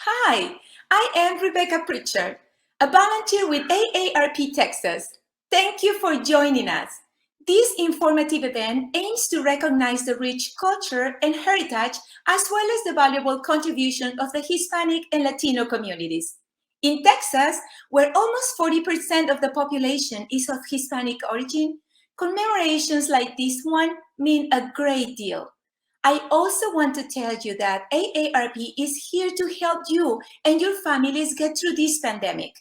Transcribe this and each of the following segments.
Hi, I am Rebecca Pritchard, a volunteer with AARP Texas. Thank you for joining us. This informative event aims to recognize the rich culture and heritage as well as the valuable contribution of the Hispanic and Latino communities. In Texas, where almost 40% of the population is of Hispanic origin, commemorations like this one mean a great deal. I also want to tell you that AARP is here to help you and your families get through this pandemic.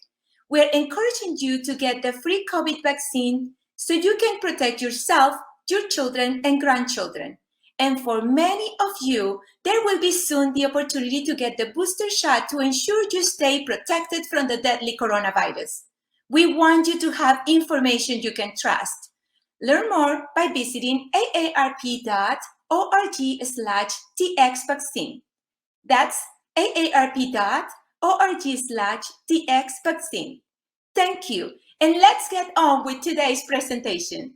We're encouraging you to get the free COVID vaccine so you can protect yourself, your children, and grandchildren. And for many of you, there will be soon the opportunity to get the booster shot to ensure you stay protected from the deadly coronavirus. We want you to have information you can trust. Learn more by visiting aarp.org/txvaccine. That's aarp.org/txvaccine. Thank you, and let's get on with today's presentation.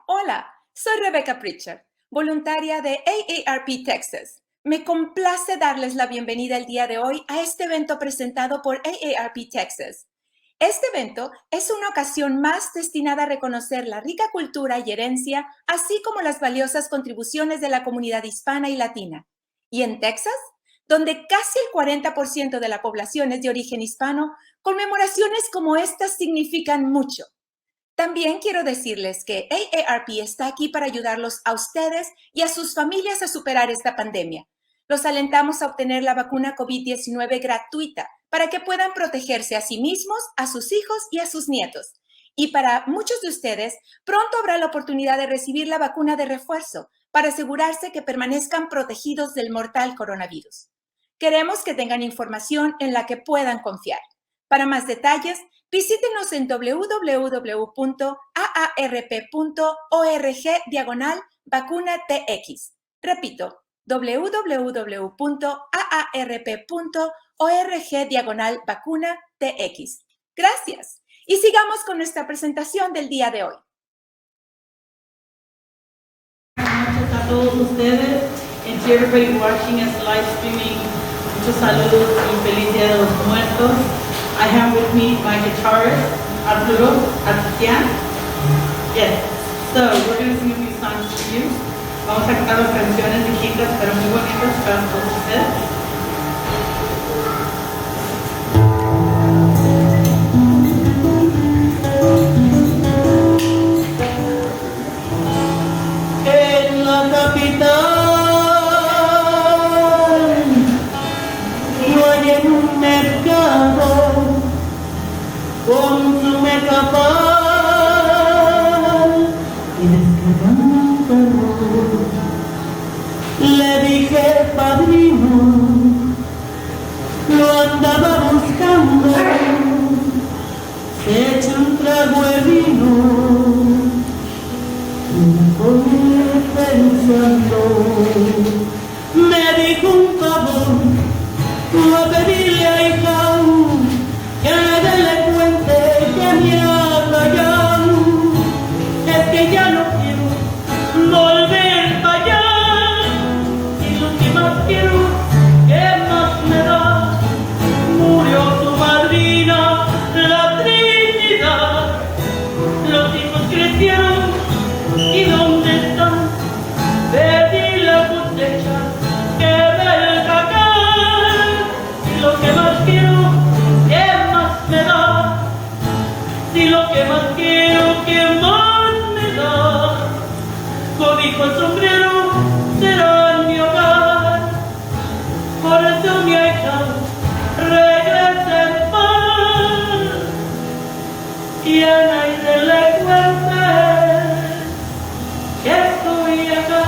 Hola, soy Rebecca Pritchard, voluntaria de AARP Texas. Me complace darles la bienvenida el día de hoy a este evento presentado por AARP Texas. Este evento es una ocasión más destinada a reconocer la rica cultura y herencia, así como las valiosas contribuciones de la comunidad hispana y latina. Y en Texas, donde casi el 40% de la población es de origen hispano, conmemoraciones como estas significan mucho. También quiero decirles que AARP está aquí para ayudarlos a ustedes y a sus familias a superar esta pandemia. Los alentamos a obtener la vacuna COVID-19 gratuita para que puedan protegerse a sí mismos, a sus hijos y a sus nietos. Y para muchos de ustedes, pronto habrá la oportunidad de recibir la vacuna de refuerzo para asegurarse que permanezcan protegidos del mortal coronavirus. Queremos que tengan información en la que puedan confiar. Para más detalles, visítenos en www.aarp.org/vacuna-tx. Repito, www.aarp.org/vacuna-tx. Gracias. Y sigamos con nuestra presentación del día de hoy. Buenas noches a todos ustedes and to everybody watching us live streaming. Muchos saludos y feliz Día de los Muertos. I have with me my guitarist, Arturo Artian. Yes. So we're going to sing a few songs for you. Vamos a cantar las canciones viejitas pero muy bonitas para todos ustedes. En la capital no hay en un mercado con su mecapal y descargando un perro. Le dije, padrino, lo andaba buscando, se echa un trago de vino y me pone pensando. Me dijo un favor, a pedirle a hija que le cuente que me ha callado, es que ya no quiero volver para allá. Lo que más quiero, que más me da, murió su madrina, la Trinidad. Los hijos crecieron, ¿y dónde están? Perdí la cosecha que del cacao. Y lo que más quiero, que más me da. Si lo que más quiero, que más me da. Cobijo el sombrero, será mi hogar. Por eso mi hija regresa en paz y a nadie le cuente que estoy acá.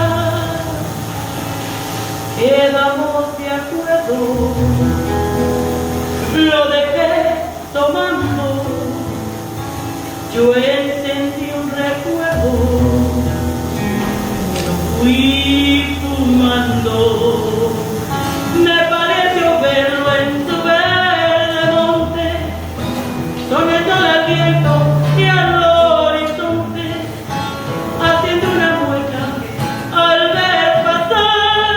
Quedamos de acuerdo, lo dejé tomando, yo encendí un recuerdo, lo fui fumando. Me pareció verlo en su verde monte, sonando al viento y al horizonte, haciendo una mueca al ver pasar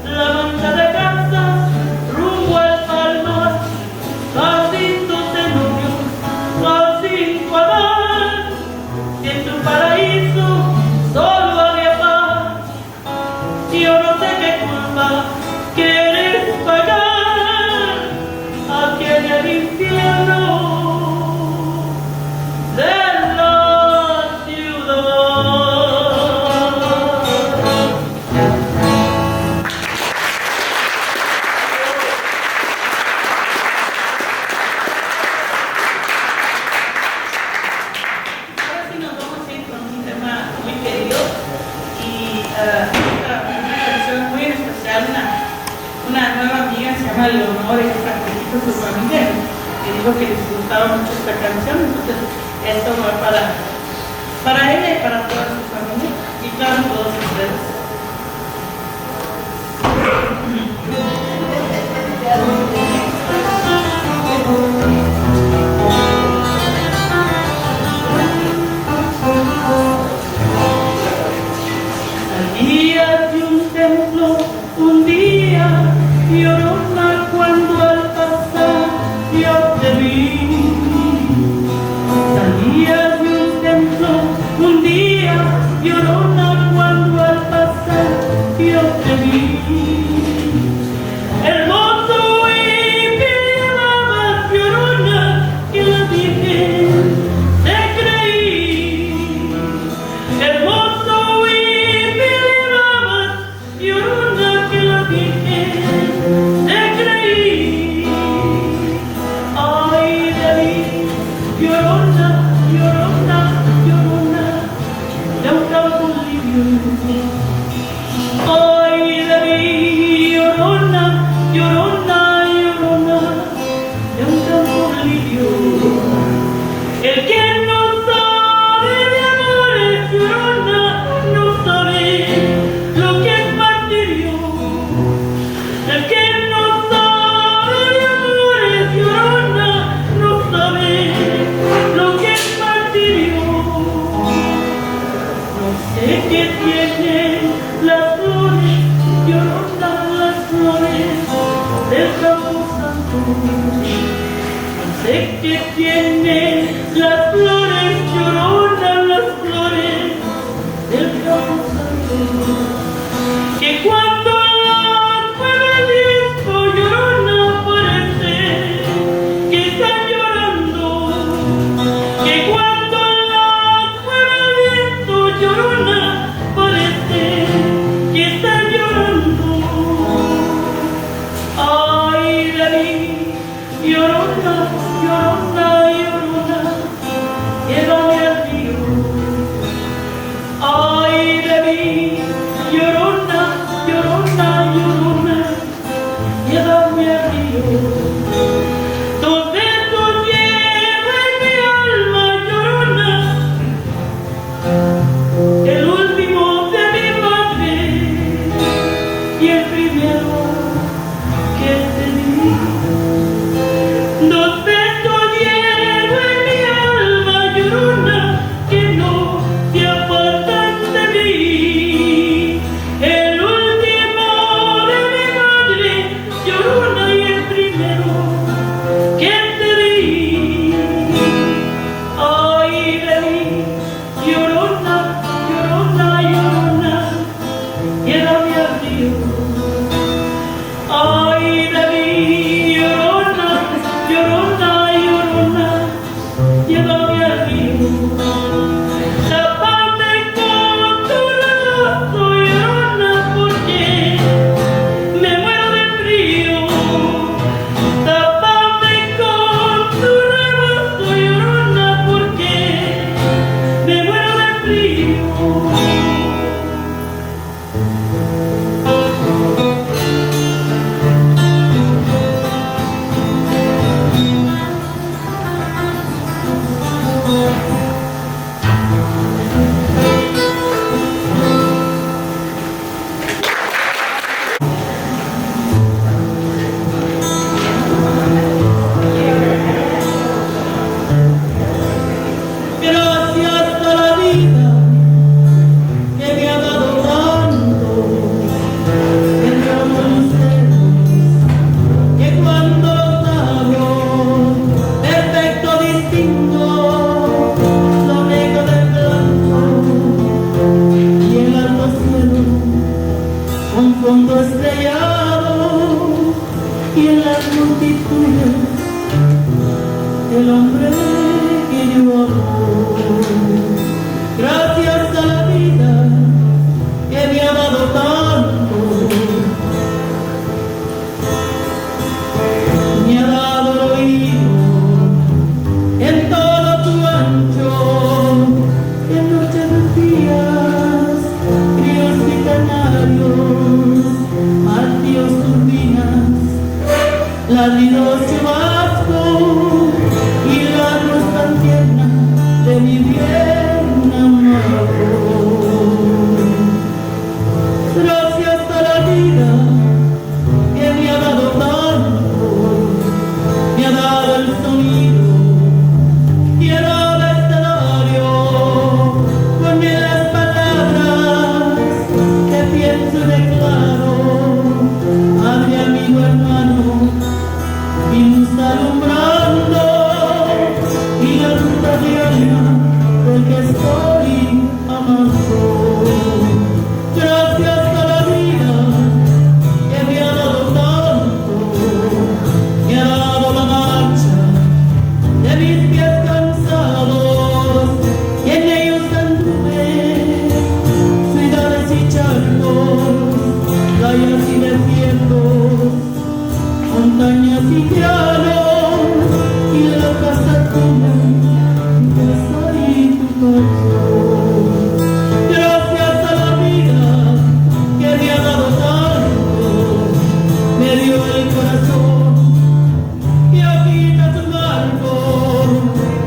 la mancha de casa rumbo al yo no sé qué culpa quieres pagar aquí en el infierno de la ciudad. Ahora sí nos vamos a ir con un tema muy querido y una canción muy especial, una nueva amiga se llama Leonor, y está aquí con su familia y dijo que les gustaba mucho esta canción, entonces esto va para ella y para toda su familia y claro, todos ustedes. Salía de un templo un día, llorona cuando al pasar yo te vi. Salía de un templo un día, llorona cuando al pasar yo te vi. Hermoso y llevabas, llorona, que la Virgen te creí. Hermoso y llevabas, llorona, que la Virgen te creí. Ay de mí, llorona, llorona, llorona, de un campo limpio. Ay de mí, llorona, llorona, llorona, de un campo limpio. El que no sabe de amores, llorona, no sabe lo que es martirio. El que no sabe de amores, llorona, no sabe lo que es martirio. No sé qué tienen las flores, llorona, las flores del campo santo. No sé qué tienen las flores, llorona, las flores del campo santo. Que cuando las mueve el viento, llorona, parece que están llorando. Que cuando las mueve el viento, llorona, parece que están llorando. Ay de mí, llorona, llorona, llorona, llévame al río. Ay de mí, llorona, llorona, fondo estrellado y en las multitudes el hombre que yo amo. Gracias a la vida que me ha dado tanto, me ha dado el oído en todo tu ancho, en noches de días, ríos y canarios, martillos, turbinas, latidos y vascos y la luz tan tierna de mi bien amado. Gracias a la vida que me ha dado tanto, me ha dado el sonido y el abecedario, con las palabras que pienso y declaro. Padre, amigo, hermano, mi luz alumbrando y la ruta diaria del que estoy amando. Gracias a la vida que me ha dado tanto, me ha dado la marcha de mis pies cansados, y en ellos anduve ciudades y charcos, playas y desiertos, montañas y llanos, y la casa tuya, mi casa y tu corazón. Gracias a la vida que me ha dado tanto, me dio el corazón y agita tu marco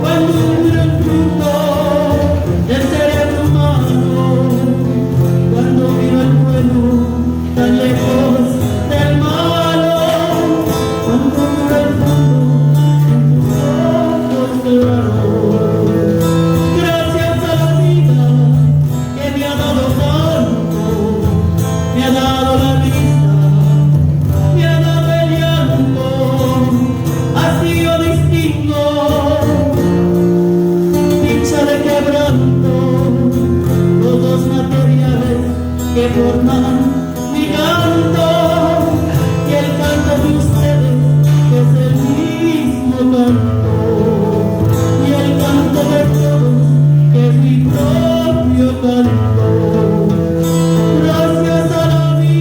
cuando miro el fruto del cerebro humano, cuando miro el bueno tan lejos del malo, cuando miro el fondo en tus ojos claros. Gracias a la vida que me ha dado tanto, me ha dado la risa, me ha dado el llanto, así yo distingo dicha de quebranto, los dos materiales que forman mi canto y el canto de ustedes que es el mismo canto y el canto de todos que es mi propio canto. Gracias a la vida.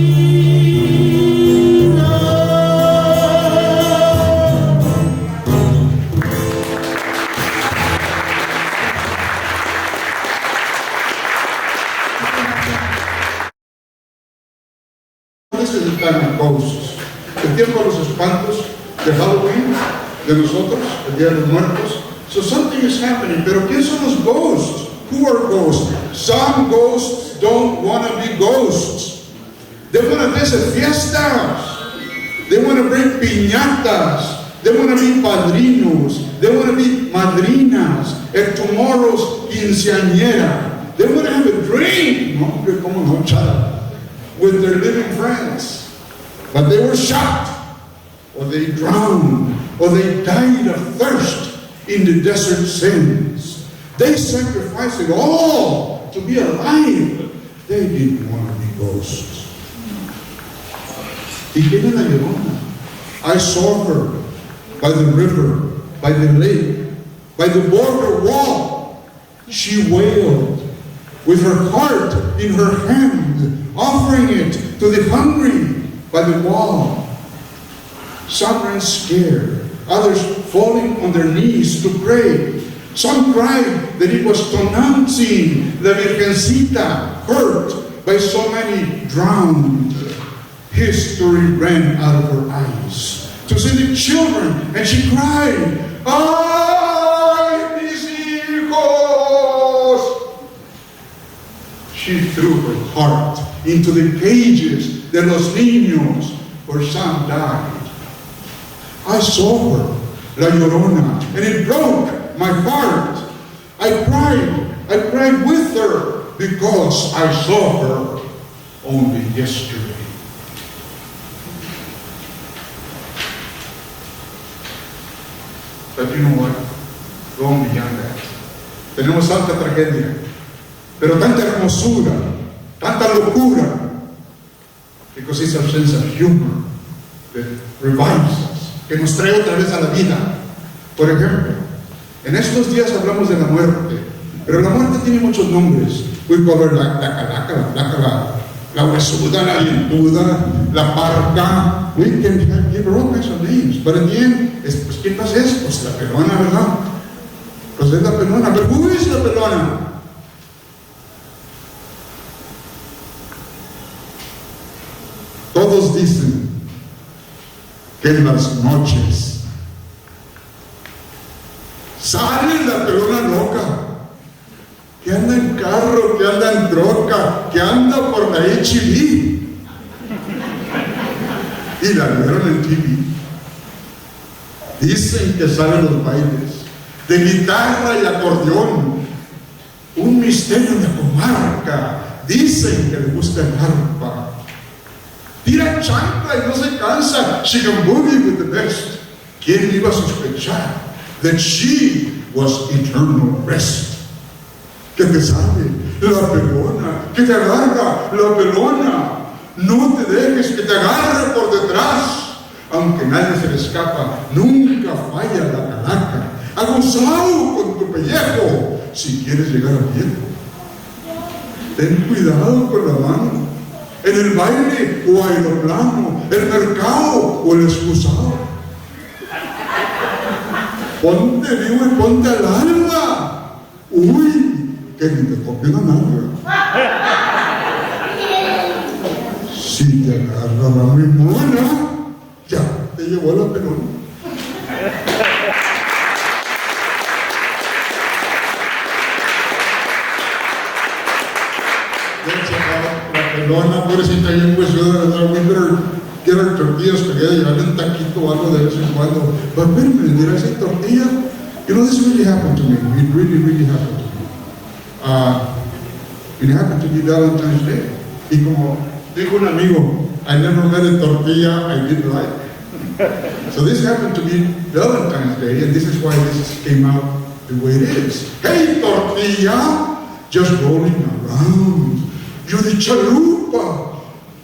This is the time of ghosts. El tiempo de los espantos, de Halloween, de nosotros, el Día de Muertos. So something is happening. Pero ¿quién son los ghosts? Who are ghosts? Some ghosts don't want to be ghosts. They want to visit fiestas. They want to bring piñatas. They want to be padrinos. They want to be madrinas at tomorrow's quinceañera. They want to have a drink. No, como no, chada. With their living friends, but they were shot, or they drowned, or they died of thirst in the desert sands. They sacrificed it all to be alive. They didn't want to be ghosts. Y tiene la Llorona. I saw her by the river, by the lake, by the border wall. She wailed with her heart in her hand, offering it to the hungry by the wall. Some ran scared, others falling on their knees to pray. Some cried that it was Tonantzin, la Virgencita, hurt by so many drowned. History ran out of her eyes to see the children, and she cried, "Ay, mis hijos!" She threw her heart into the cages de los niños, where some died. I saw her, La Llorona, and it broke my heart. I cried with her because I saw her only yesterday. But you know what? Going beyond that. Tenemos tanta tragedia, pero tanta hermosura, tanta locura. because it's our sense of humor that revives us, que nos trae otra vez a la vida. Por ejemplo, en estos días hablamos de la muerte, pero la muerte tiene muchos nombres. We call her la Calaca, la Flaca, la Huesuda, la Angelitos, la Parca. We can give her all kinds of names, but at the end, pues, ¿qué pasa? Pues la Pelona, ¿verdad? Pues es la Pelona, pero who is la Pelona? Todos dicen que en las noches sale la Pelona loca, que anda en carro, que anda en troca, que anda por la HIV. Y la vieron en TV. Dicen que salen los bailes de guitarra y acordeón, un misterio de comarca. Dicen que le gusta el arpa. Tira chancla y no se cansa. She can boogie with the best. ¿Quién iba a sospechar that she was eternal rest? Que te sale la Pelona, que te agarra la Pelona. No te dejes que te agarre por detrás. Aunque nadie se le escapa, nunca falla la Calaca. Aguzado con tu pellejo, si quieres llegar a viejo. Ten cuidado con la mano, en el baile o aeroplano, el mercado o el excusado. Ponte vivo y ponte al alma. Uy, que ni te copie una nalga. Si te agarra la muy mona, ya te llevó la Pelona. La Pelona, pobrecita, bien huesuda, ¿verdad? We better get our tortillas together, llevarle un taquito o algo de vez en cuando. But wait a minute, did I say tortilla? You know, this really happened to me. It really, really happened to me. It happened to be Valentine's Day. Y como dijo un amigo, I never met a tortilla I didn't like. So this happened to be Valentine's Day, and this is why this came out the way it is. Hey, tortilla, just rolling around. You the chalupa.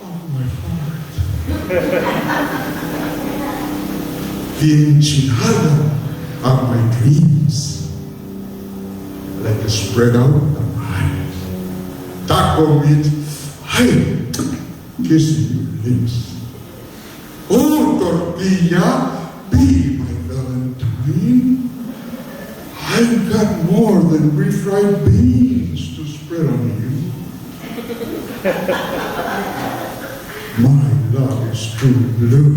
Oh, my heart. The enchilada of my dreams, like a spread out of eyes. Taco meat, hey, kissing your lips. Oh, tortilla, be my Valentine. I've got more than refried beans to spread on you. My love is true blue,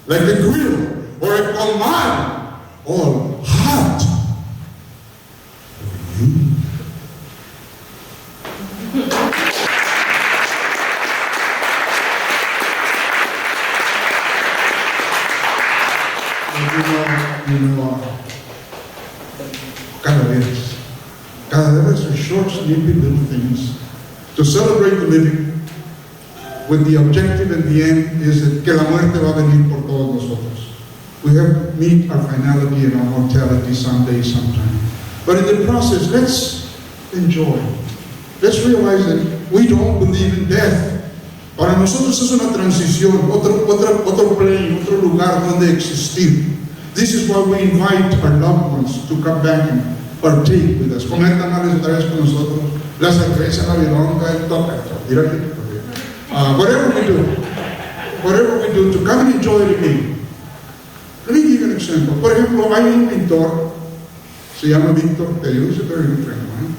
like a grill or a comal, all hot for you. Calaveras. Calaveras are short, sleepy little things to celebrate the living, with the objective in the end is that que la muerte va a venir por todos nosotros. We have to meet our finality and our mortality someday, sometime. But in the process, let's enjoy. Let's realize that we don't believe in death. Para nosotros es una transición, otro plane, otro lugar donde existir. This is why we invite our loved ones to come back and partake with us. Comer tamales otra vez con nosotros. La cerveza, la vilonga, el toque. Whatever we do, to come and enjoy it again. Let me give you an example. Por ejemplo, hay un pintor, se llama Víctor Tello, he's a very good friend of mine.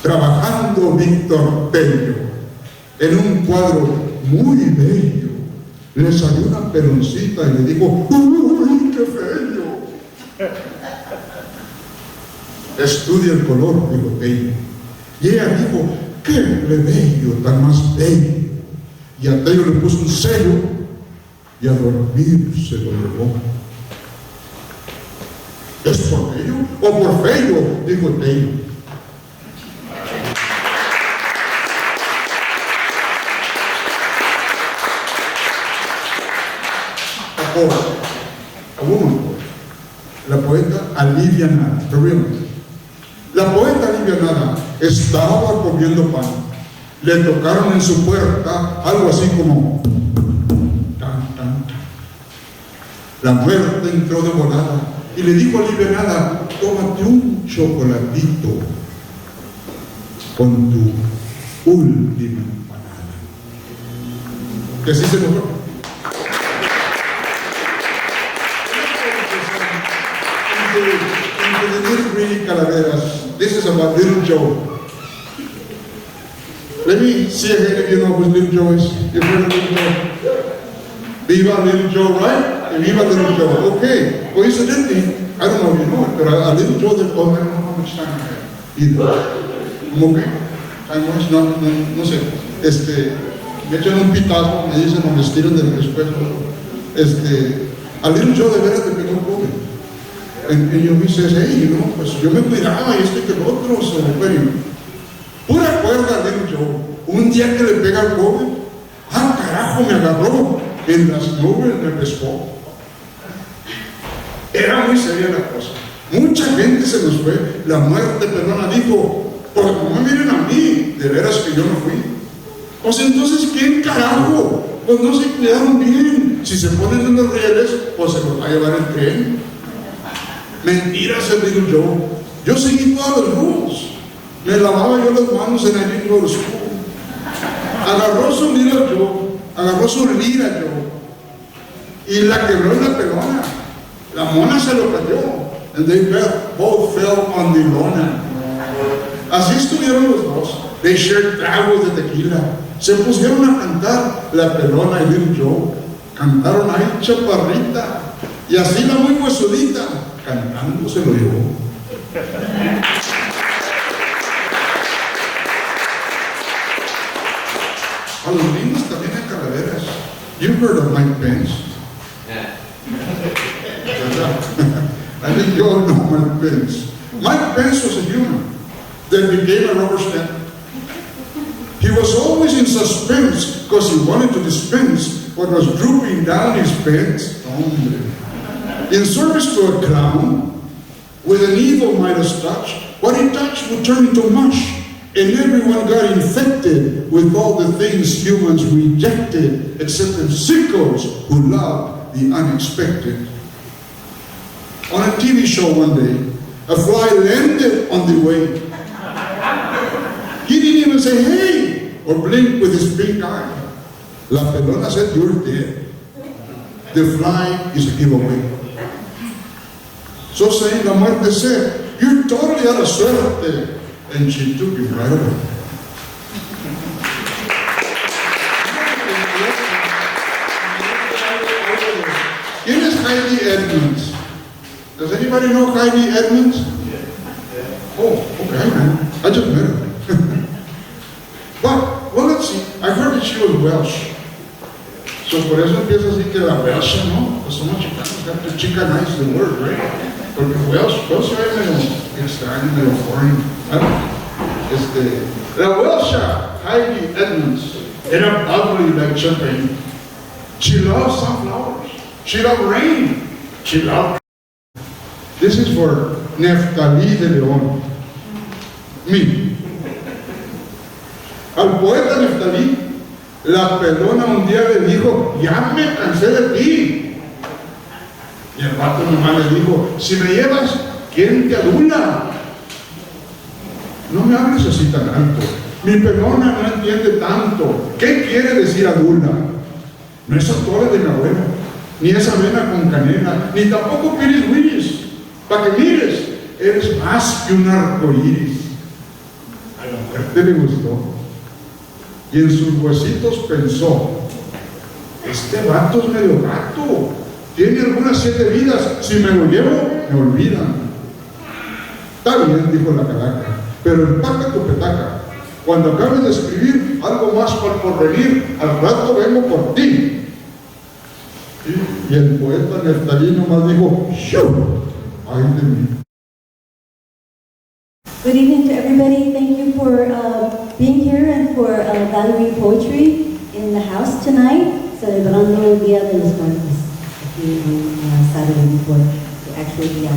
Trabajando Víctor Tello en un cuadro muy bello, le salió una peloncita y le dijo, ¡uy, qué feo! Estudia el color, dijo Tello. Y ella dijo, ¡qué plebeyo, tan más bello! Y a Tello le puso un sello y a dormir se lo llevó. ¿Es por bello o por feo? Dijo Tello. A woman poet. La poeta alivianada, the real. La poeta alivianada estaba comiendo pan. le tocaron en su puerta algo así como tan, tan, tan. La muerte entró de volada y le dijo alivianada: tómate un chocolatito con tu última empanada. Que así se logró. In the nitty-gritty Calaveras, this is about Little Joe. Let me see ahead if you know who Little Joe is. You've heard of Little Joe? Viva Little Joe, right? Viva Little Joe. Okay. Coincidentally, I don't know if you know it, but a Little Joe that, oh, I don't know how much time I have either. I'm okay. Time-wise, no sé. Me echan un pitazo, me dicen, o me estiran del respeto. A Little Joe de veras le pegó COVID. Y yo me dice, hey, no, pues yo me cuidaba y que el otro, pura cuerda, Little Joe. Un día que le pega el COVID, carajo, me agarró en las nubes, me pescó. Era muy seria la cosa. Mucha gente se nos fue. La muerte Pelona dijo: pues no me miren a mí, de veras que yo no fui. Pues entonces, ¿quién carajo? Pues no se cuidaron bien. Si se ponen en los rieles, pues se los va a llevar el tren. Mentiras, el Little Joe. Yo seguí todos los rules. Me lavaba yo las manos en el libro de school. Agarró su Little Joe, agarró su lira Joe y la quebró en la pelona. La mona se lo cayó. And they both fell on the lona. Así estuvieron los dos. They shared tragos de tequila. Se pusieron a cantar la Pelona y Little Joe. Cantaron ahí chaparrita. Y así la muy huesudita, cantando, se lo llevó. A los niños también en Calaveras. You've heard of Mike Pence. I think you all know Mike Pence. Mike Pence was a human that became a rubber stamp. He was always in suspense because he wanted to dispense what was drooping down his pants. In service to a clown, with an evil Midas touch, what he touched would turn into mush, and everyone got infected with all the things humans rejected, except the sickos who loved the unexpected. On a TV show one day, a fly landed on the way. He didn't even say hey or blink with his pink eye. La Pelona said, you're dead. The fly is a giveaway. So saying, la muerte said, you're totally out of suerte. And she took him right away. ¿Quién es Heidi Edmonds? Does anybody know Heidi Edmonds? Oh, okay, man. I just met her. Well, let's see. I heard that she was Welsh. So por eso empieza así que la Welsh, ¿no? Pues somos chicanos, got to chicanize the word, right? Porque Welsh es medio extraño, medio foreign. La Welsha, Heidi Edmonds, era bubbly like champagne. She loved sunflowers. She loved rain. She loved. This is for Nephtali De Leon. Me. Al poeta Nephtali, la Pelona un día le dijo, ya me cansé de ti. Y el vato nomás le dijo, si me llevas, ¿quién te adula? No me hables así tan alto. Mi Pelona no entiende tanto. ¿Qué quiere decir adula? No es atole de mi abuela, ni es avena con canela, ni tampoco piris wiris. Para que mires, eres más que un arco iris. A la muerte le gustó. Y en sus huesitos pensó, este vato es medio gato, tiene algunas 7 vidas, si me lo llevo, me olvidan. Está bien, dijo la Calaca, pero empaca tu petaca. Cuando acabes de escribir algo más para el porvenir, al rato vengo por ti. Y el poeta Nephtali nomás dijo, ¡shoo! ¡Ay de mí! Good evening to everybody. Thank you for being here and for valuing poetry in the house tonight. Celebrando el Dia de Muertos, Saturday before the actual Dia.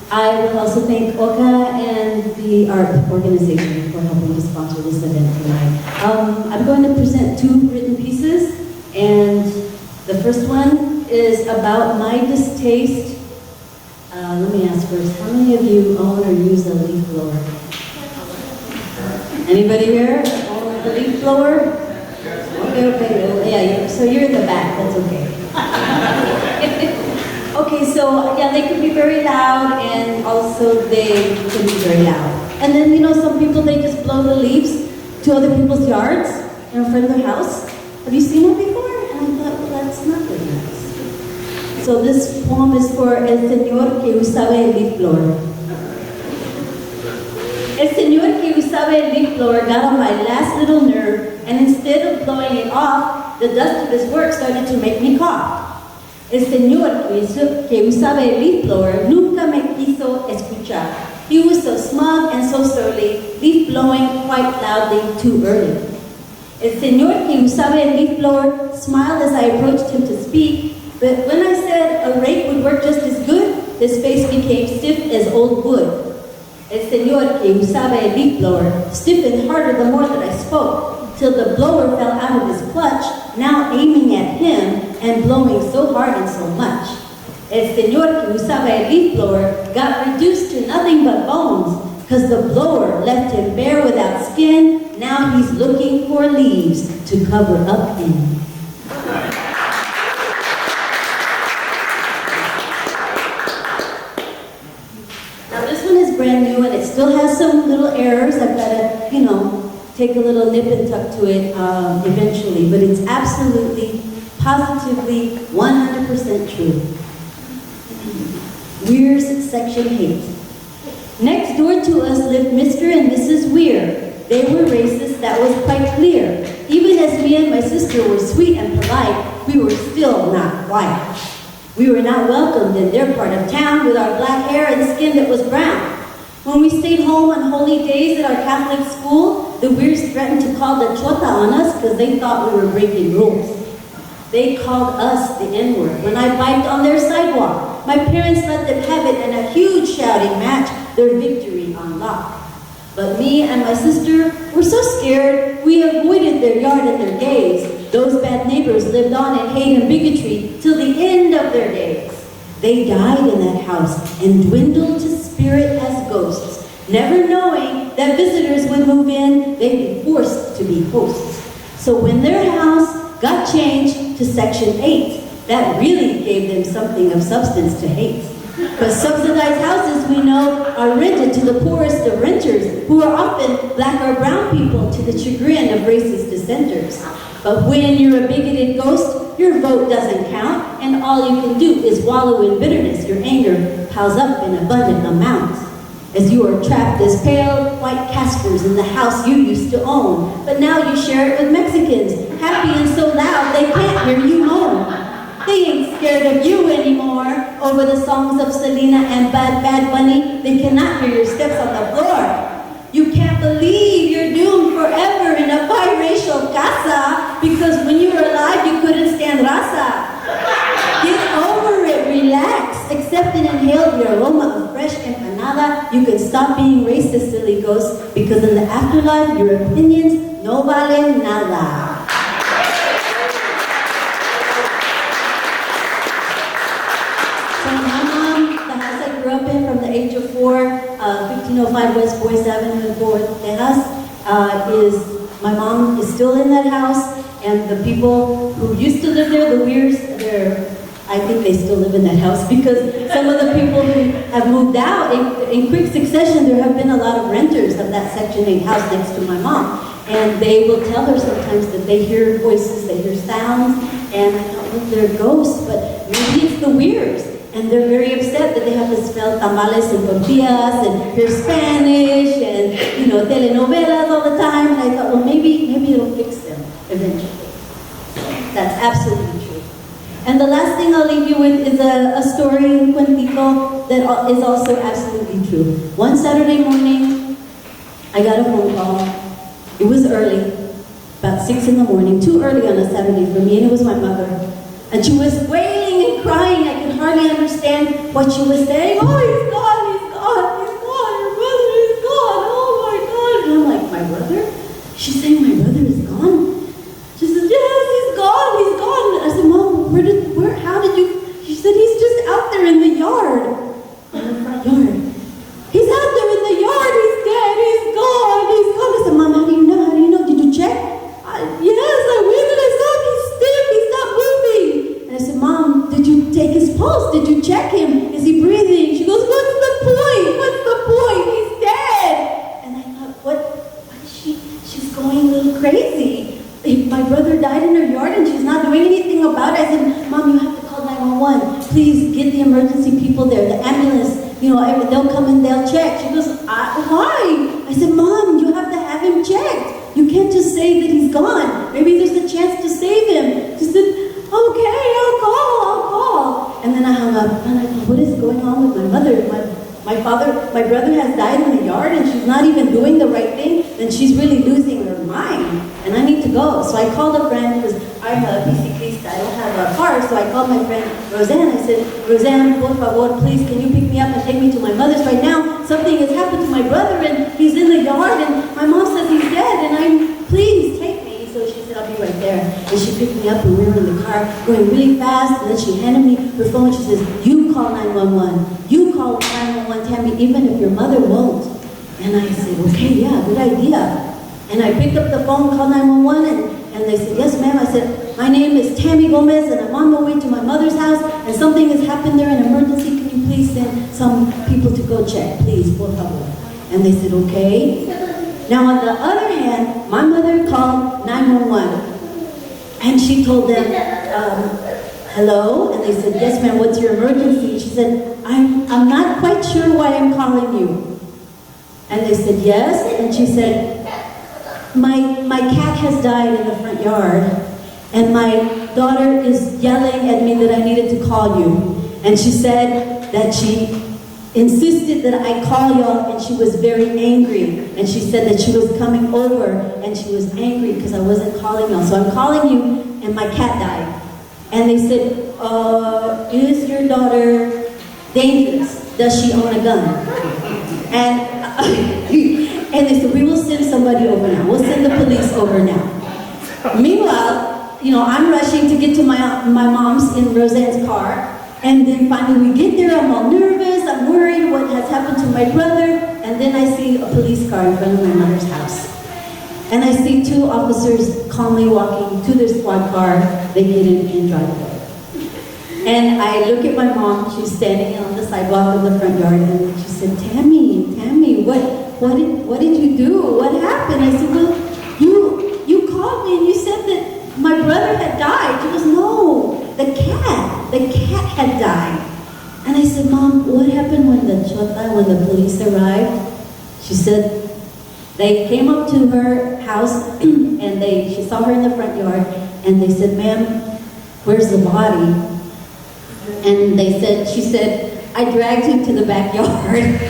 I will also thank OCCA and the AARP organization for helping to sponsor this event tonight. I'm going to present two written pieces, and the first one is about my distaste. Let me ask first, how many of you own or use a leaf blower? Anybody here own a leaf blower? Okay, yeah, so you're in the back, that's okay. Okay, so yeah, they can be very loud, and also they can be very loud. And then, you know, some people, they just blow the leaves to other people's yards in front of their house. Have you seen it before? And I thought, well, that's not very nice. So this poem is for El Señor que usaba el leaf blower. El Señor que usaba el leaf blower got on my last little nerve, and instead of blowing it off, the dust of his work started to make me cough. El señor que usaba el leaf blower nunca me quiso escuchar. He was so smug and so surly, leaf blowing quite loudly too early. El señor que usaba el leaf blower smiled as I approached him to speak, but when I said a rake would work just as good, his face became stiff as old wood. El señor que usaba el leaf blower stiffened harder the more that I spoke, till the blower fell out of his clutch, now aiming at him and blowing so hard and so much. El señor que usaba el leaf blower got reduced to nothing but bones, because the blower left him bare without skin. Now he's looking for leaves to cover up in. Now this one is brand new, and it still has some little errors. I've got to, you know, take a little nip and tuck to it eventually, but it's absolutely, positively, 100% true. Weir's Section 8. Next door to us lived Mr. and Mrs. Weir. They were racist, that was quite clear. Even as me and my sister were sweet and polite, we were still not white. We were not welcomed in their part of town with our black hair and skin that was brown. When we stayed home on holy days at our Catholic school, the Weirs threatened to call the chota on us because they thought we were breaking rules. They called us the N-word when I biked on their sidewalk. My parents let them have it, and a huge shouting match their victory on lock. But me and my sister were so scared, we avoided their yard and their gaze. Those bad neighbors lived on in hate and bigotry till the end of their days. They died in that house and dwindled to spirit as ghosts, never knowing that visitors would move in, they'd be forced to be hosts. So when their house got changed to Section 8, that really gave them something of substance to hate. But subsidized houses, we know, are rented to the poorest of renters, who are often black or brown people, to the chagrin of racist dissenters. But when you're a bigoted ghost, your vote doesn't count, and all you can do is wallow in bitterness. Your anger piles up in abundant amounts. As you are trapped as pale white Caspers in the house you used to own, but now you share it with Mexicans, happy and so loud they can't hear you moan. They ain't scared of you anymore. Over the songs of Selena and Bad Bunny, they cannot hear your steps on the floor. You can't believe you're doomed forever in a biracial casa, because when you were alive you couldn't stand raza. Get over it, relax, accept and inhale the aroma of fresh empanada. You can stop being racist, silly ghost, because in the afterlife your opinions no valen nada. So my mom, the house I grew up in from the age of 4, 1505 West Boyce Avenue in Fort Texas, my mom is still in that house, and the people who used to live there, the Weirs, I think they still live in that house, because some of the people who have moved out, in quick succession, there have been a lot of renters of that Section 8 house next to my mom. And they will tell her sometimes that they hear voices, they hear sounds, and I thought, well, they're ghosts, but maybe it's the Weirs. And they're very upset that they have to smell tamales and tortillas and hear Spanish and, you know, telenovelas all the time. And I thought, well, maybe it'll fix them eventually. That's absolutely true. And the last thing I'll leave you with is a story, un cuentito, that is also absolutely true. One Saturday morning, I got a phone call. It was early, about 6 in the morning, too early on a Saturday for me, and it was my mother. And she was wailing and crying. I could hardly understand what she was saying. Oh, he's gone, he's brother died in her yard and she's not doing anything about it. I said, Mom, you have to call 911. Please get the emergency people there, the ambulance. You know, they'll come and they'll check. She goes, why? I said, Mom, you have to have him checked. You can't just say that he's gone. Maybe there's a chance to save him. She said, okay, I'll call. And then I hung up and I thought, what is going on with my mother? My brother has died in the yard and she's not even doing the right thing, and she's really losing her mind. And I need to go. So I called a friend because I'm a biciclista, I don't have a car, so I called my friend Roseanne. I said, Roseanne, por favor, please, can you pick me up and take me to my mother's right now? Something has happened to my brother and he's in the yard and my mom says he's dead and please take me. So she said, I'll be right there. And she picked me up and we were in the car going really fast, and then she handed me her phone. She says, you call 911. You call 911, Tammy, even if your mother won't. And I said, okay, yeah, good idea. And I picked up the phone, called 911, and they said, yes, ma'am. I said, my name is Tammy Gomez, and I'm on my way to my mother's house, and something has happened there, an emergency. Can you please send some people to go check, please, por favor? And they said, okay. Now, on the other hand, my mother called 911, and she told them, hello? And they said, yes, ma'am, what's your emergency? She said, I'm not quite sure why I'm calling you. And they said, yes. And she said, my cat has died in the front yard, and my daughter is yelling at me that I needed to call you. And she said that she insisted that I call y'all, and she was very angry. And she said that she was coming over, and she was angry because I wasn't calling y'all. So I'm calling you, and my cat died. And they said, is your daughter dangerous? Does she own a gun? And they said, we will send somebody over now. We'll send the police over now. Meanwhile, you know, I'm rushing to get to my mom's in Roseanne's car. And then finally we get there, I'm all nervous, I'm worried what has happened to my brother. And then I see a police car in front of my mother's house. And I see two officers calmly walking to their squad car. They get in and drive away. And I look at my mom, she's standing on the sidewalk of the front yard, and she said, Tammy, what did you do? What happened? I said, well, you called me and you said that my brother had died. She goes, no, the cat had died. And I said, Mom, what happened when the police arrived? She said, they came up to her house and she saw her in the front yard, and they said, ma'am, where's the body? And she said, I dragged him to the backyard.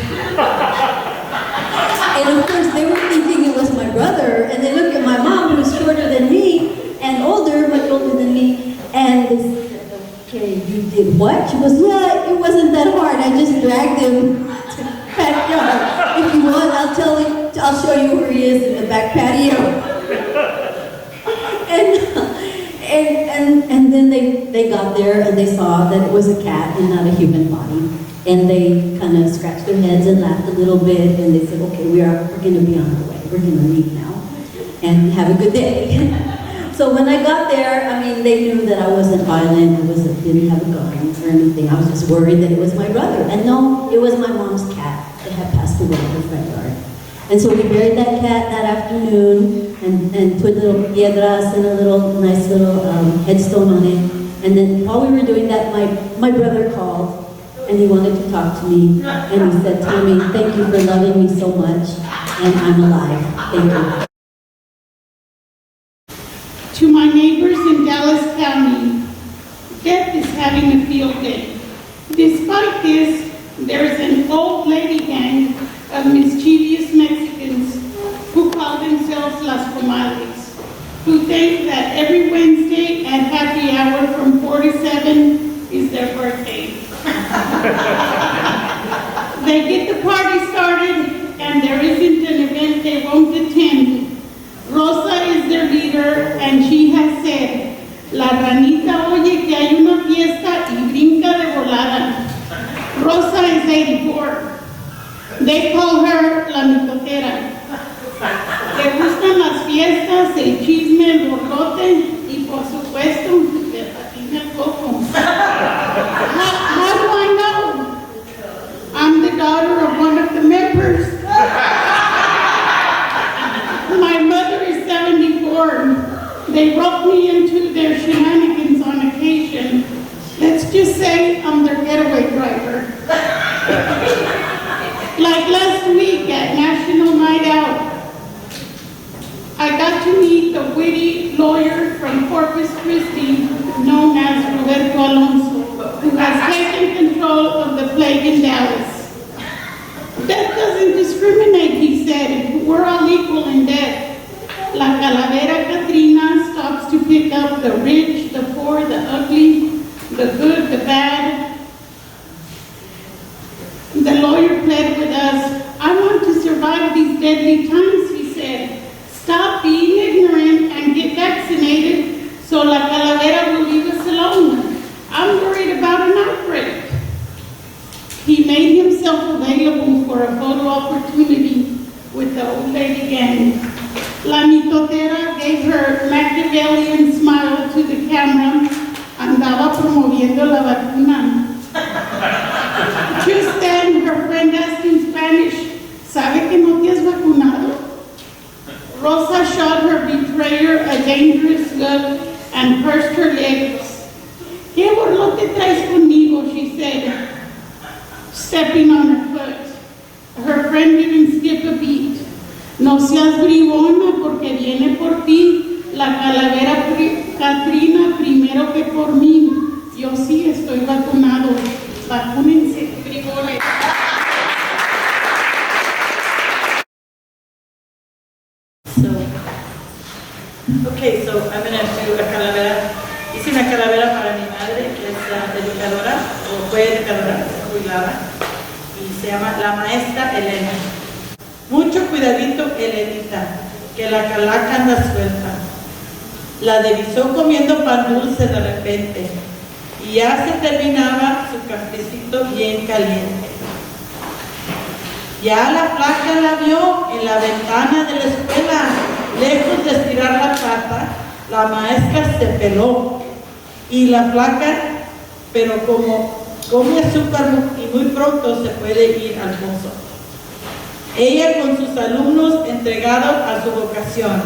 And of course, they were thinking it was my brother, and they looked at my mom, who was shorter than me, and older, much older than me, and they said, okay, you did what? She goes, yeah, it wasn't that hard, I just dragged him to the backyard. If you want, I'll show you where he is in the back patio. And then they got there and they saw that it was a cat and not a human body. And they kind of scratched their heads and laughed a little bit, and they said, okay, we're going to be on our way. We're going to leave now and have a good day. So when I got there, I mean, they knew that I wasn't violent, didn't have a gun or anything. I was just worried that it was my brother. And no, it was my mom's cat that had passed away in the front yard. And so we buried that cat that afternoon and put little piedras and a nice little headstone on it. And then while we were doing that, my brother called and he wanted to talk to me. And he said, Tammy, thank you for loving me so much, and I'm alive. Thank you. To my neighbors in Dallas County, death is having a field day. Despite this, there's an old lady gang of mischievous Mexicans who call themselves Las Comadres, who think that every Wednesday at happy hour from 4 to 7 is their birthday. They get the party started, and there isn't an event they won't attend. Rosa is their leader, and she has said, La ranita oye que hay una fiesta y brinca de volada. Rosa is 84. They call her la mitotera. Le gustan las fiestas, el chisme, el borlote, y por supuesto, le patina el coco. How do I know? I'm the daughter of one of the members. My mother is 74. They broke throw me into their shenanigans on occasion. Let's just say I'm their getaway driver. Like last week at National Night Out, I got to meet the witty lawyer from Corpus Christi known as Roberto Alonso, who has taken control of the plague in Dallas. Death doesn't discriminate, he said. We're all equal in death. La Calavera Katrina stops to pick up the rich, the poor, the ugly, the good, the bad. The lawyer pled with us. I want to survive these deadly times, he said. Stop being ignorant and get vaccinated so La Calavera will leave us alone. I'm worried about an outbreak. He made himself available for a photo opportunity with the old lady gang. La mitotera gave her Machiavellian smile to the camera. Andaba promoviendo la vacuna. Just then, her friend asked in Spanish, ¿Sabe que no te has vacunado? Rosa shot her betrayer a dangerous look and pursed her lips. ¿Qué borlote traes conmigo? She said, stepping on her foot. Her friend didn't skip a beat. No seas bribona porque viene por ti la calavera Katrina primero que por mí. Yo sí estoy vacunado. Vacúnense, bribones. Okay, so I'm going to do a calavera. Hice una calavera para mi madre, que es la educadora, o fue educadora, jubilada, y se llama la maestra Elena. Mucho cuidadito, Elenita, que la calaca anda suelta. La divisó comiendo pan dulce de repente, y ya se terminaba su cafecito bien caliente. Ya la Flaca la vio en la ventana de la escuela. Lejos de estirar la pata, la maestra se peló. Y la Flaca, pero como come azúcar y muy pronto se puede ir al pozo. Ella con sus alumnos entregados a su vocación.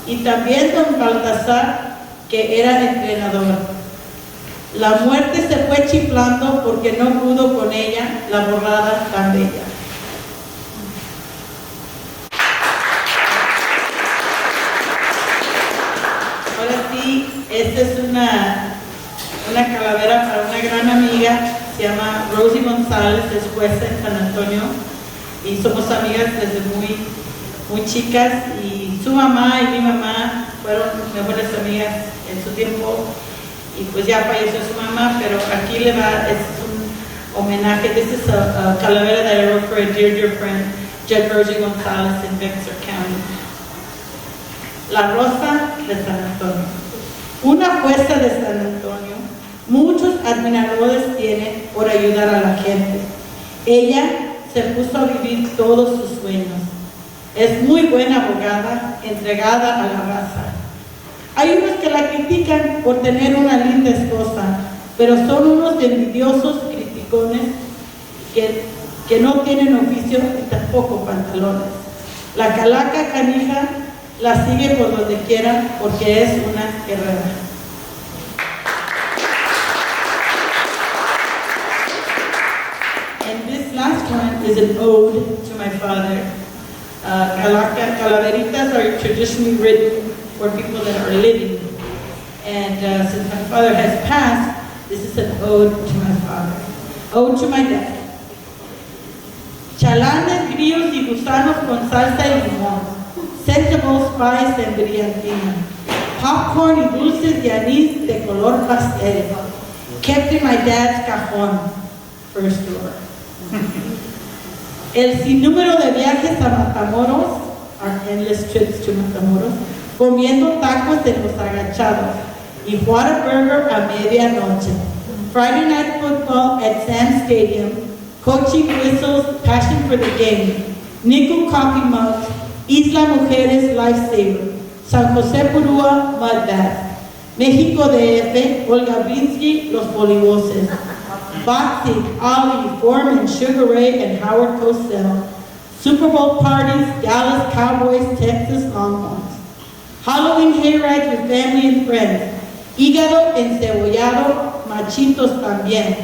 Y también don Baltasar, que era entrenador. La muerte se fue chiflando porque no pudo con ella la borrada tan bella. Esta es una calavera para una gran amiga, se llama Rosie González, es jueza en San Antonio, y somos amigas desde muy chicas, y su mamá y mi mamá fueron mejores amigas en su tiempo, y pues ya falleció su mamá, pero aquí le va, es un homenaje. This is a calavera that I wrote for a dear friend, Judge Rosie González in Bexar County. La Rosa de San Antonio. Una jueza de San Antonio, muchos admiradores tiene por ayudar a la gente. Ella se puso a vivir todos sus sueños. Es muy buena abogada, entregada a la raza. Hay unos que la critican por tener una linda esposa, pero son unos envidiosos criticones que no tienen oficio y tampoco pantalones. La calaca canija la sigue por donde quiera porque es una guerrera. And this last one is an ode to my father. Calaveritas are traditionally written for people that are living. And since my father has passed, this is an ode to my father. Ode to my dad. Chalanes, grillos y gusanos con salsa y limón. Sensible spice and brillantina, popcorn y dulces de anís de color pastel, kept in my dad's cajón, first drawer. El sinnúmero de viajes a Matamoros, our endless trips to Matamoros, comiendo tacos de los agachados, y Whataburger a medianoche. Friday night football at Sam Stadium, coaching whistles, passion for the game, nickel coffee mugs, Isla Mujeres Lifesaver, San José Purúa Mud Bath, México DF, Olga Brinsky, Los Bolivoses, Boxing, Ali, Foreman, Sugar Ray, and Howard Cosell, Super Bowl parties, Dallas Cowboys, Texas Longhorns. Halloween hayride with family and friends. Hígado encebollado, machitos también.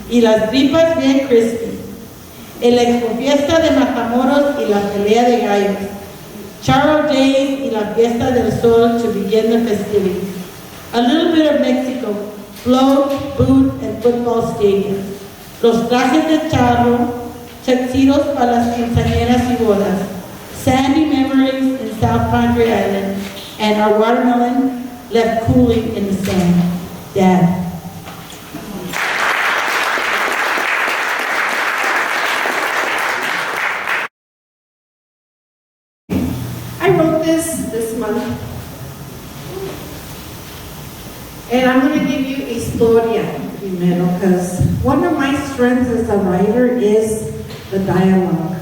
Y las tripas bien crispy. El expofiesta de Matamoros y la pelea de gallos. Charro Days y la fiesta del sol to begin the festivities. A little bit of Mexico, float, boot, and football stadium. Los trajes de charro, tuxedos para las quinceañeras y bodas. Sandy memories in South Padre Island, and our watermelon left cooling in the sand. Dad. I wrote this month, and I'm going to give you historia primero, because one of my strengths as a writer is the dialogue.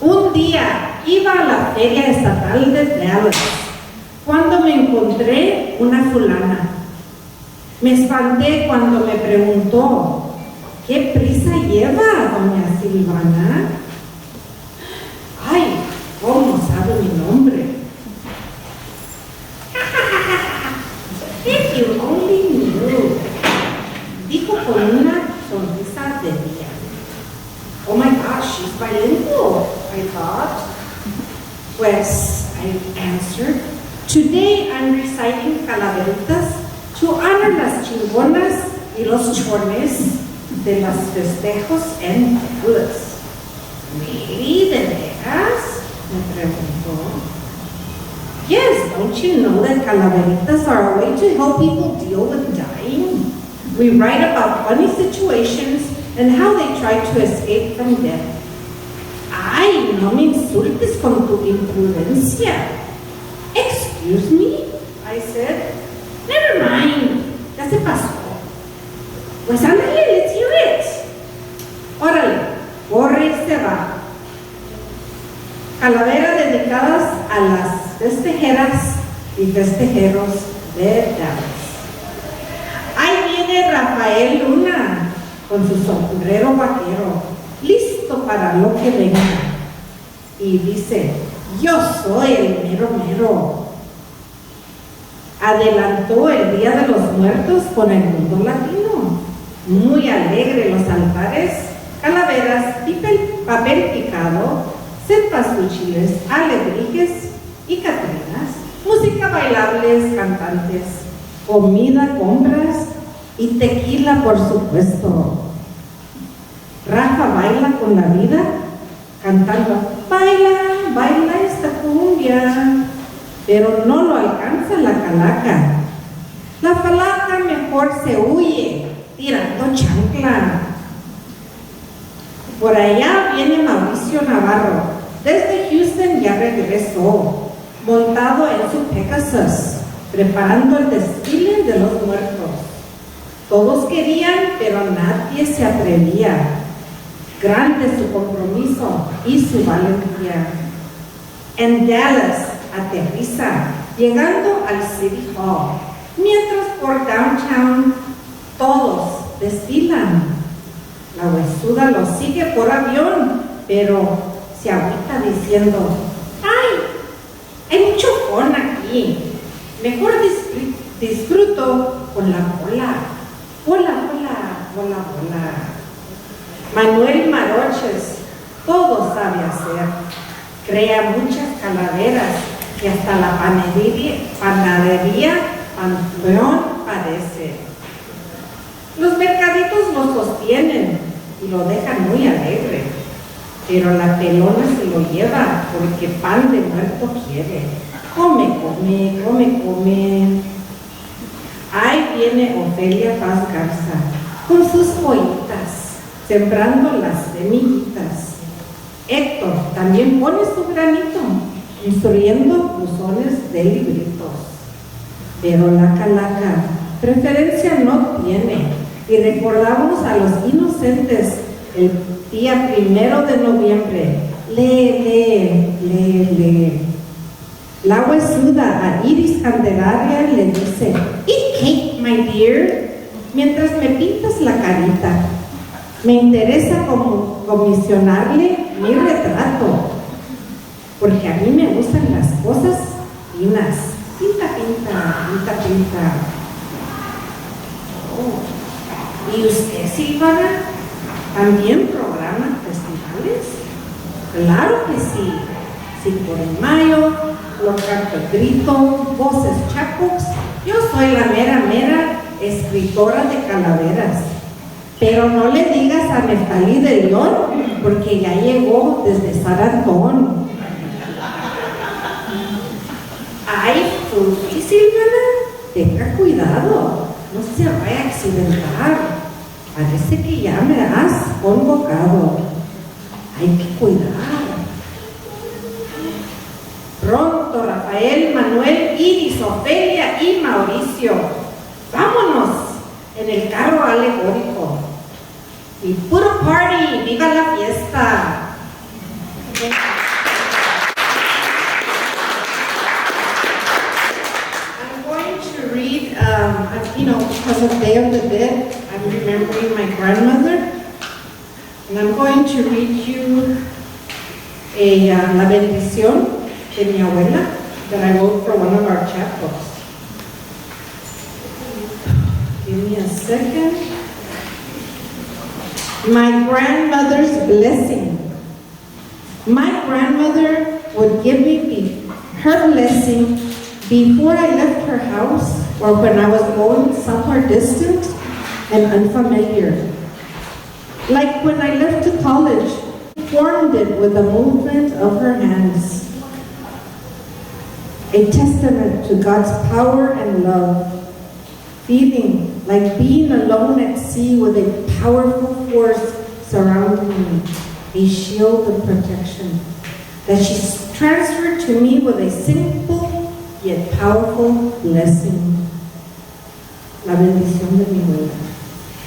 Un día iba a la feria estatal de Dallas cuando me encontré una fulana. Me espanté cuando me preguntó, ¿qué prisa lleva, doña Silvana? Ay, ¿cómo sabe mi nombre? If you only knew, dijo con una sonrisa de día. Oh my gosh, she's bilingual, I thought. Pues, I answered, today I'm reciting Calaveritas to honor las chingonas y los chones de los festejos en Dallas. ¿Really? ¿De veras? Me preguntó. Yes, don't you know that Calaveritas are a way to help people deal with dying? We write about funny situations and how they try to escape from death. Ay, no me insultes con tu imprudencia. Excuse me, I said. Never mind, ya se pasó. Pues ándale, let's hear it. Órale, corre y se va. Calaveras dedicadas a las festejeras y festejeros de Dallas. Ahí viene Rafael Luna con su sombrero vaquero, listo para lo que venga. Y dice, yo soy el mero mero. Adelantó el Día de los Muertos con el mundo latino. Muy alegre los altares, calaveras y papel picado, cempasúchiles, alebrijes y catrinas, música bailables, cantantes, comida, compras y tequila, por supuesto. Rafa baila con la vida, cantando, baila, baila esta cumbia, pero no lo alcanza la calaca. La Flaca mejor se huye, tirando chancla. Por allá viene Mauricio Navarro, desde Houston ya regresó, montado en su Pegasus, preparando el desfile de los muertos. Todos querían, pero nadie se atrevía. Grande su compromiso y su valentía. En Dallas aterriza, llegando al City Hall, mientras por downtown todos desfilan. La Huesuda lo sigue por avión, pero se agüita diciendo, ¡ay! Hay mucho con aquí. Mejor disfruto con la bola. Bola, bola, bola, bola. Manuel Maroches todo sabe hacer. Crea muchas calaveras que hasta la panadería Panteón parece. Los mercaditos lo sostienen y lo dejan muy alegre, pero la Pelona se lo lleva porque pan de muerto quiere. Come, come, come, come. Ahí viene Ofelia Paz Garza con sus pollitas, sembrando las semillitas. Héctor también pone su granito, instruyendo buzones de libritos. Pero la Calaca preferencia no tiene, y recordamos a los inocentes el día 1 de noviembre. Lee, lee, lee, lee. La Huesuda a Iris Candelaria le dice, "Eat cake, my dear", mientras me pintas la carita. Me interesa comisionarle mi retrato, porque a mí me gustan las cosas finas. Pinta, pinta, pinta, pinta. Oh. ¿Y usted, Silvana? ¿También programa festivales? Claro que sí. 5 de Mayo, Los Cantos Grito, Voces Chapox. Yo soy la mera escritora de Calaveras. Pero no le digas a Nephtali De Leon, porque ya llegó desde San Antón. Ay, tú, Silvana, tenga cuidado, no se vaya a accidentar. Parece que ya me has convocado. Hay que cuidar. Pronto, Rafael, Manuel, Iris, Ofelia y Mauricio. Vámonos en el carro alegórico. Y puro party, viva la fiesta. I'm going to read, because of Day of the Dead, I'm remembering my grandmother. And I'm going to read you La bendición de mi abuela that I wrote for one of our chapbooks. Give me a second. My grandmother's blessing. My grandmother would give me her blessing before I left her house or when I was going somewhere distant and unfamiliar. Like when I left to college, formed it with a movement of her hands. A testament to God's power and love. Feeling like being alone at sea with a powerful force surrounding me. A shield of protection that she transferred to me with a simple yet powerful blessing. La bendición de mi abuela.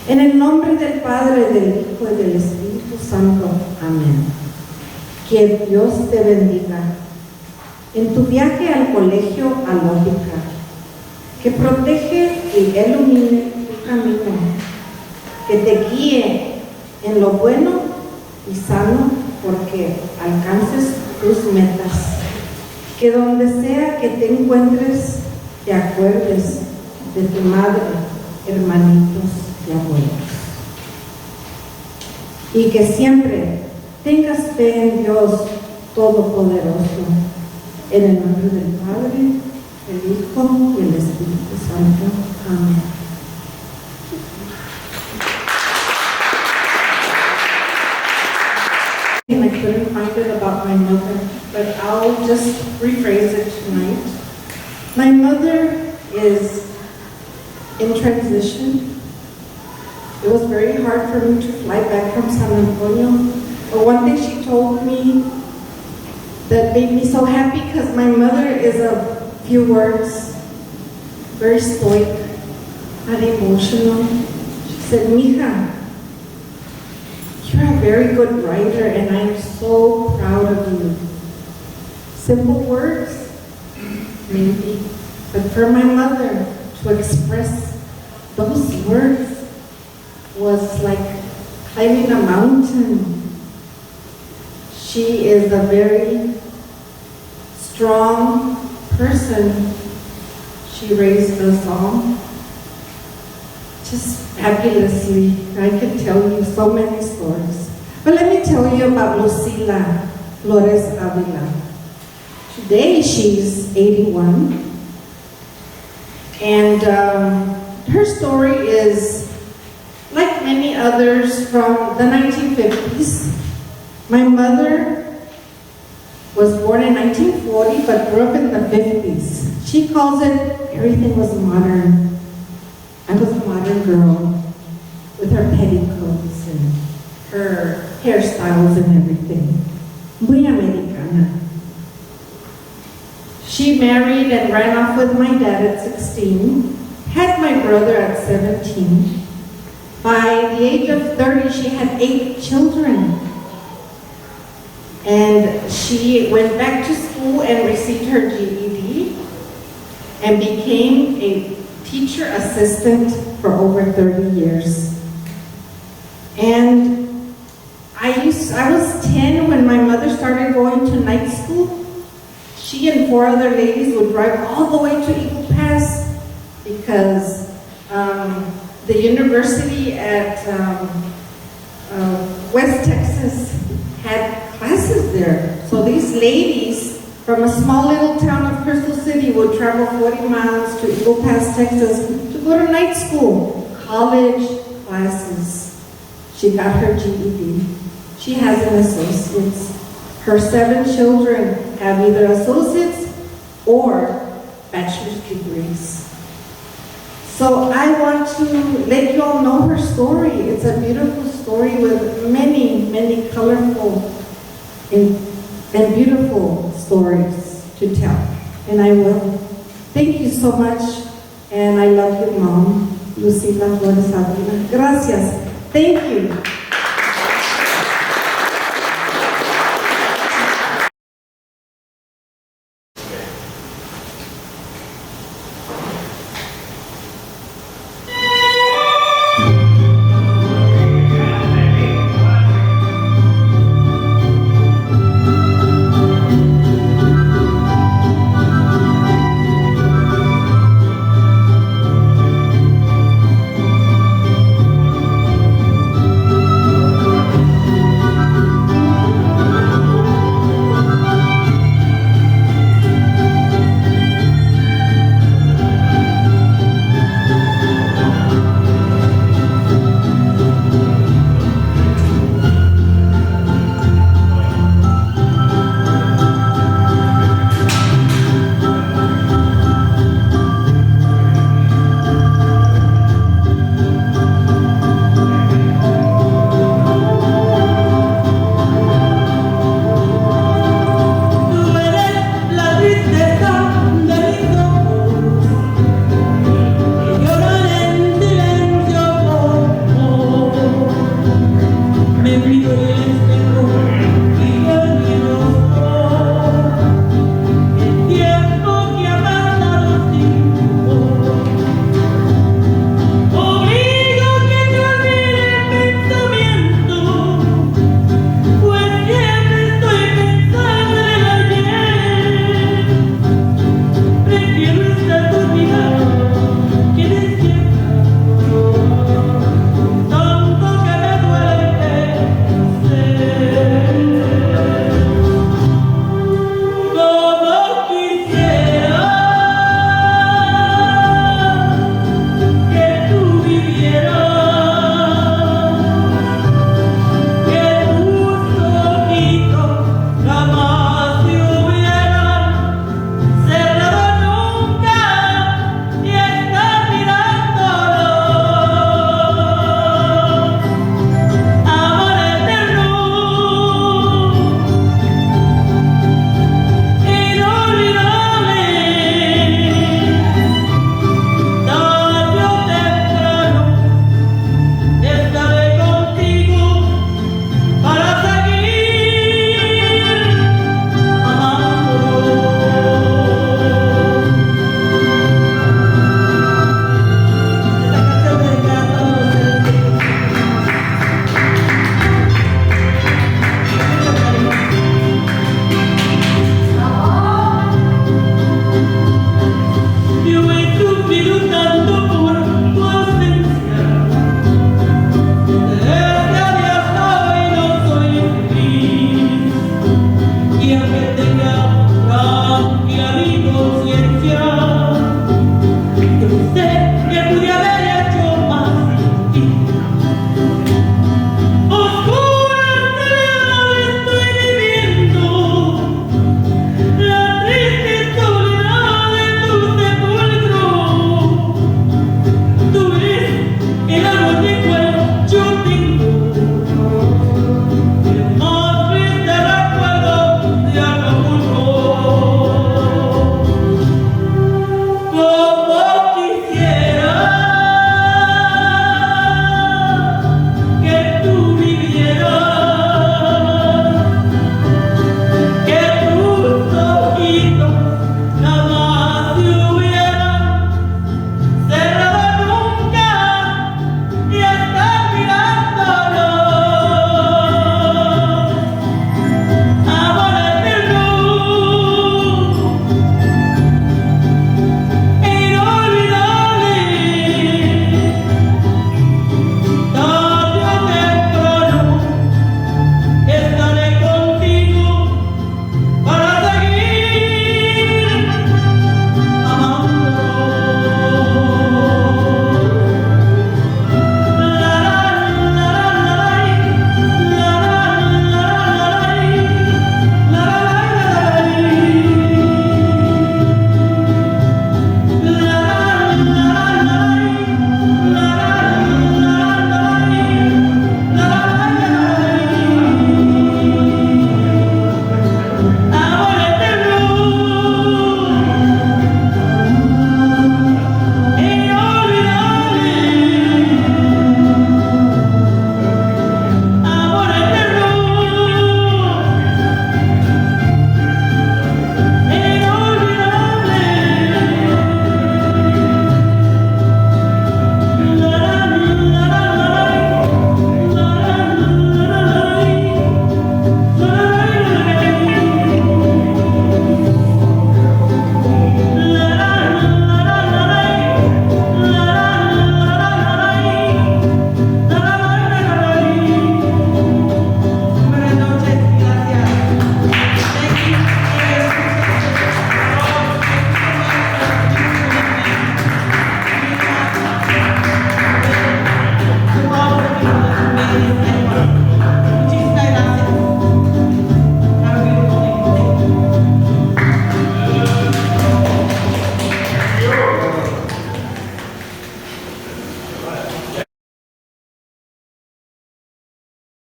En el nombre del Padre, del Hijo y del Espíritu Santo. Amén. Que Dios te bendiga. En tu viaje al colegio alógica, que protege y ilumine tu camino, que te guíe en lo bueno y sano, porque alcances tus metas. Que donde sea que te encuentres, te acuerdes de tu madre, hermanitos y abuelos. Y que siempre tengas fe en Dios Todopoderoso, en el nombre del Padre, el Hijo y el Espíritu Santo. Amén. And I couldn't find it about my mother, but I'll just rephrase it tonight. My mother is in transition. It was very hard for me to fly back from San Antonio, but one thing she told me that made me so happy, because my mother is a few words, very stoic, not emotional. She said, "Mija, you're a very good writer, and I am so proud of you." Simple words, maybe, but for my mother to express those words was like climbing a mountain. She is a very strong person. She raised us all just fabulously. I could tell you so many stories. But let me tell you about Lucila Flores Avila. Today she's 81. And her story is like many others from the 1950s. My mother was born in 1940 but grew up in the 50s. She calls it everything was modern. I was a modern girl with her petticoats and her hairstyles and everything. Muy americana. She married and ran off with my dad at 16, had my brother at 17. By the age of 30, she had 8 children. And she went back to school and received her GED and became a teacher assistant for over 30 years. And I was 10 when my mother started going to night school. She and 4 other ladies would drive all the way to Eagle Pass because the university at West Texas had classes there. So these ladies from a small little town of Crystal City would travel 40 miles to Eagle Pass, Texas to go to night school, college classes. She got her GED. She has an associate's. Her 7 children have either associates or bachelor's degrees. So I want to let you all know her story. It's a beautiful story with many, many colorful and beautiful stories to tell. And I will. Thank you so much. And I love you, Mom. Lucila Flores Avila. Gracias. Thank you.